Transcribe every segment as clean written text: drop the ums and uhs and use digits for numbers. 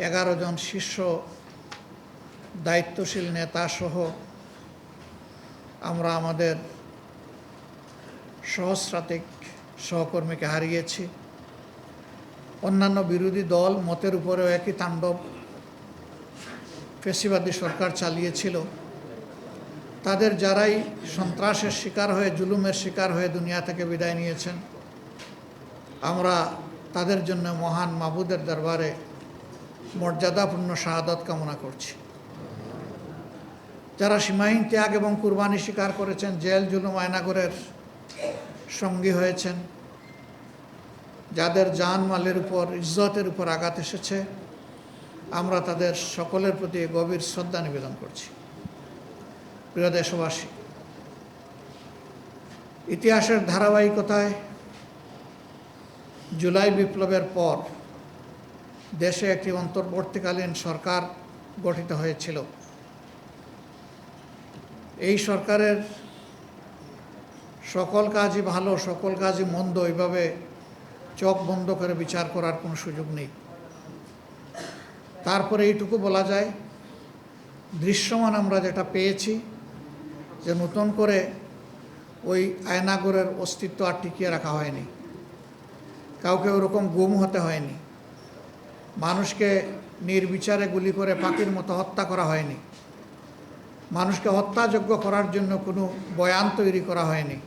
11 জন শীর্ষ দায়িত্বশীল নেতা সহ আমরা আমাদের সহস্রাধিক সহকর্মীকে হারিয়েছি। অন্যান্য বিরোধী দল মতের উপরেও একই তাণ্ডব ফ্যাসিবাদী সরকার চালিয়েছিল। তাদের যারাই সন্ত্রাসের শিকার হয়ে, জুলুমের শিকার হয়ে দুনিয়া থেকে বিদায় নিয়েছেন, আমরা তাদের জন্য মহান মাবুদের দরবারে মর্যাদাপূর্ণ শাহাদাত কামনা করছি। যারা সীমাহীন ত্যাগ এবং কুরবানি স্বীকার করেছেন, জেল জুলুম আয়নাগরের সঙ্গী হয়েছেন, যাদের জান মালের উপর, ইজ্জতের উপর আঘাত এসেছে, আমরা তাদের সকলের প্রতি গভীর শ্রদ্ধা নিবেদন করছি। প্রিয় দেশবাসী, ইতিহাসের ধারাবাহিকতায় জুলাই বিপ্লবের পর দেশে একটি অন্তর্বর্তীকালীন সরকার গঠিত হয়েছিল। এই সরকারের সকল কাজই ভালো, সকল কাজই মন্দ, এইভাবে চোখ বন্ধ করে বিচার করার কোনো সুযোগ নেই। তারপরে এইটুকু বলা যায়, দৃশ্যমান আমরা যেটা পেয়েছি যে নতুন করে ওই আয়নাগরের অস্তিত্ব আর টিকিয়ে রাখা হয়নি, কাউকে ওরকম গুম হতে হয়নি, মানুষকে নির্বিচারে গুলি করে পাখির মতো হত্যা করা হয়নি, মানুষকে হত্যাযোগ্য করার জন্য কোনো বয়ান তৈরি করা হয়নি।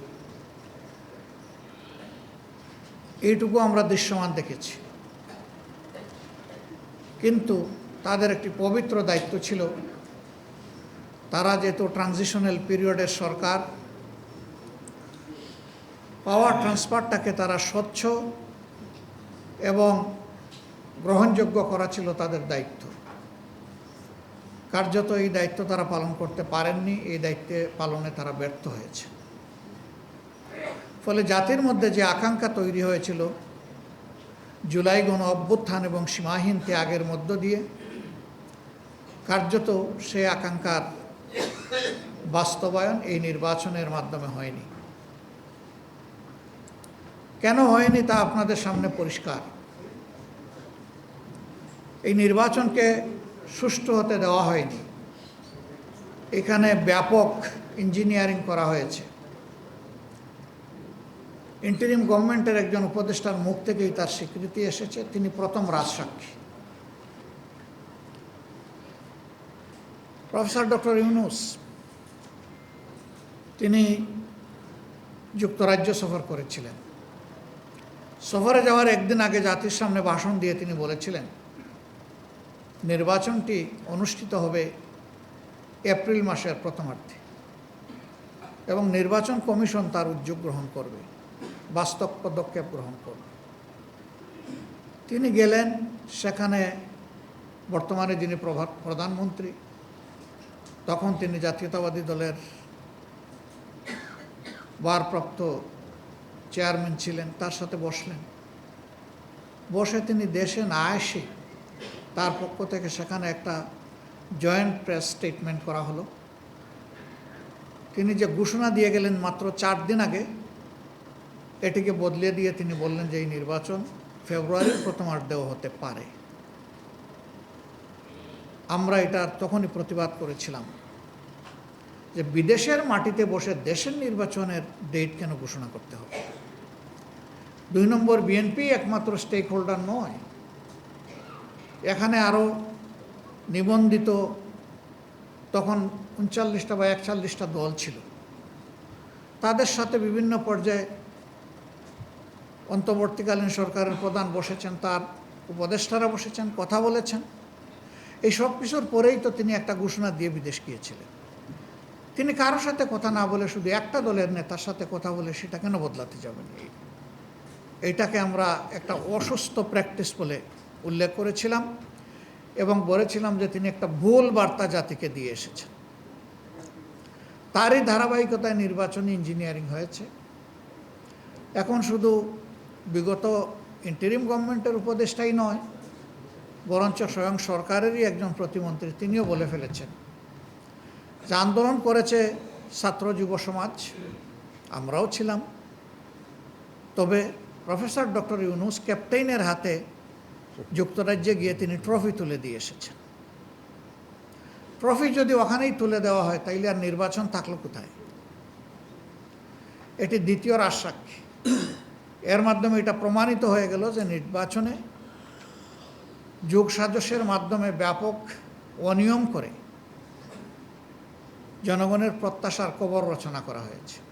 এইটুকু আমরা দৃশ্যমান দেখেছি। কিন্তু তাদের একটি পবিত্র দায়িত্ব ছিল, তারা যেহেতু ট্রানজিশনাল পিরিয়ডের সরকার, পাওয়ার ট্রান্সফারটাকে তারা স্বচ্ছ এবং গ্রহণযোগ্য করা ছিল তাদের দায়িত্ব। কার্যত এই দায়িত্ব তারা পালন করতে পারেননি, এই দায়িত্বে পালনে তারা ব্যর্থ হয়েছে। ফলে জাতির মধ্যে যে আকাঙ্ক্ষা তৈরি হয়েছিল জুলাই গণ অভ্যুত্থান এবং সীমাহীন ত্যাগের মধ্য দিয়ে, কার্যত সে আকাঙ্ক্ষার বাস্তবায়ন এই নির্বাচনের মাধ্যমে হয়নি। কেন হয়নি তা আপনাদের সামনে পরিষ্কার। এই নির্বাচনকে সুষ্ঠু হতে দেওয়া হয়নি। এখানে ব্যাপক ইঞ্জিনিয়ারিং করা হয়েছে। ইন্টারিম গভর্নমেন্টের একজন উপদেষ্টার মুখ থেকেই তার স্বীকৃতি এসেছে, তিনি প্রথম রাজসাক্ষী। প্রফেসর ডক্টর ইউনূস তিনি যুক্তরাজ্য সফর করেছিলেন। সফরে যাওয়ার একদিন আগে জাতির সামনে ভাষণ দিয়ে তিনি বলেছিলেন, নির্বাচনটি অনুষ্ঠিত হবে এপ্রিল মাসের প্রথমার্ধে এবং নির্বাচন কমিশন তার উদ্যোগ গ্রহণ করবে, বাস্তব পদক্ষেপ গ্রহণ করবে। তিনি গেলেন, সেখানে বর্তমানে যিনি প্রধানমন্ত্রী, তখন তিনি জাতীয়তাবাদী দলের ভারপ্রাপ্ত চেয়ারম্যান ছিলেন, তার সাথে বসলেন। বসে তিনি দেশে না এসে তার পক্ষ থেকে সেখানে একটা জয়েন্ট প্রেস স্টেটমেন্ট করা হলো। তিনি যে ঘোষণা দিয়ে গেলেন মাত্র 4 দিন আগে, এটিকে বদলে দিয়ে তিনি বললেন যে এই নির্বাচন ফেব্রুয়ারির প্রথমার্ধেও হতে পারে। আমরা এটার তখনই প্রতিবাদ করেছিলাম যে বিদেশের মাটিতে বসে দেশের নির্বাচনের ডেট কেন ঘোষণা করতে হবে। 2 নম্বর, বিএনপি একমাত্র স্টেক হোল্ডার নয়, এখানে আরও নিবন্ধিত তখন 39টা বা 41টা দল ছিল। তাদের সাথে বিভিন্ন পর্যায়ে অন্তর্বর্তীকালীন সরকারের প্রধান বসেছেন, তার উপদেষ্টারা বসেছেন, কথা বলেছেন। এই সব কিছুর পরেই তো তিনি একটা ঘোষণা দিয়ে বিদেশ গিয়েছিলেন। তিনি কারোর সাথে কথা না বলে শুধু একটা দলের নেতার সাথে কথা বলে সেটা কেন বদলাতে যাবেন? এইটাকে আমরা একটা অসুস্থ প্র্যাকটিস বলে উল্লেখ করেছিলাম এবং বলেছিলাম যে তিনি একটা ভুল বার্তা জাতিকে দিয়ে এসেছেন। তারই ধারাবাহিকতায় নির্বাচনী ইঞ্জিনিয়ারিং হয়েছে। এখন শুধু বিগত ইন্টারিম গভর্নমেন্টের উপদেষ্টাই নয়, বরঞ্চ স্বয়ং সরকারেরই একজন প্রতিমন্ত্রী তিনিও বলে ফেলেছেন যে আন্দোলন করেছে ছাত্র যুব সমাজ, আমরাও ছিলাম, তবে প্রফেসর ডক্টর ইউনূস ক্যাপ্টেইনের হাতে যুক্তরাজ্যে গিয়ে তিনি ট্রফি তুলে দিয়ে এসেছেন। ট্রফি যদি ওখানেই তুলে দেওয়া হয় তাইলে আর নির্বাচন থাকলো কোথায়? এটি দ্বিতীয় রাজসাক্ষী। এর মাধ্যমে এটা প্রমাণিত হয়ে গেল যে নির্বাচনে যোগসাজশের মাধ্যমে ব্যাপক অনিয়ম করে জনগণের প্রত্যাশার কবর রচনা করা হয়েছে।